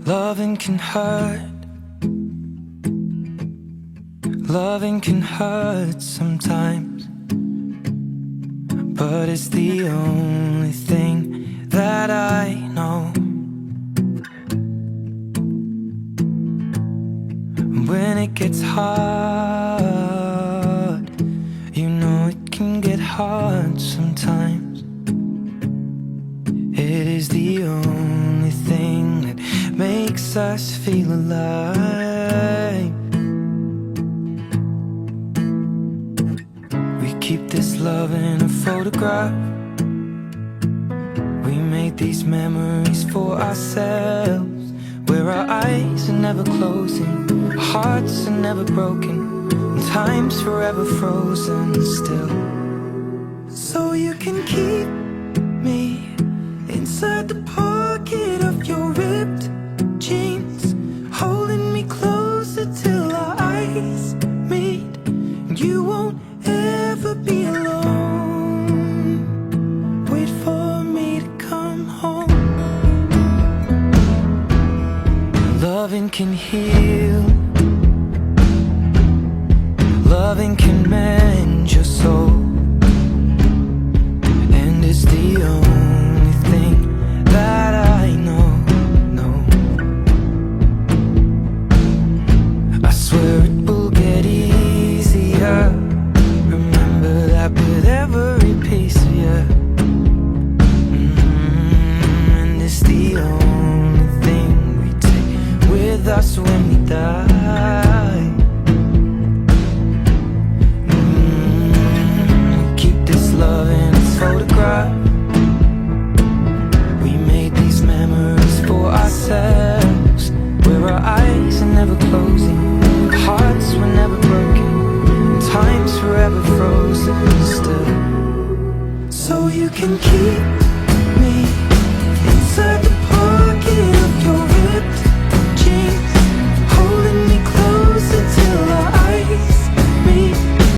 Loving can hurt. Loving can hurt sometimes, but it's the only thing that I know. When it gets hard, you know it can get hard sometimes. It is the only thing that makes us feel alive. We keep this love in a photograph. We made these memories for ourselves, where our eyes are never closing, our hearts are never broken, and time's forever frozen still. So you can keep me inside the pocket of your ripped jeans, holding me closer till our eyes meet. You won't ever be alone. Wait for me to come home. Loving can heal. Loving can mend your soul, and it's the only thing that I know. I swear it will get easier. Remember that with every piece of you. And it's the only thing we take with us when we die. Keep this love in its photograph. We made these memories for ourselves, where our eyes are never closing, our hearts were never broken, and time's forever frozen still. So you can keep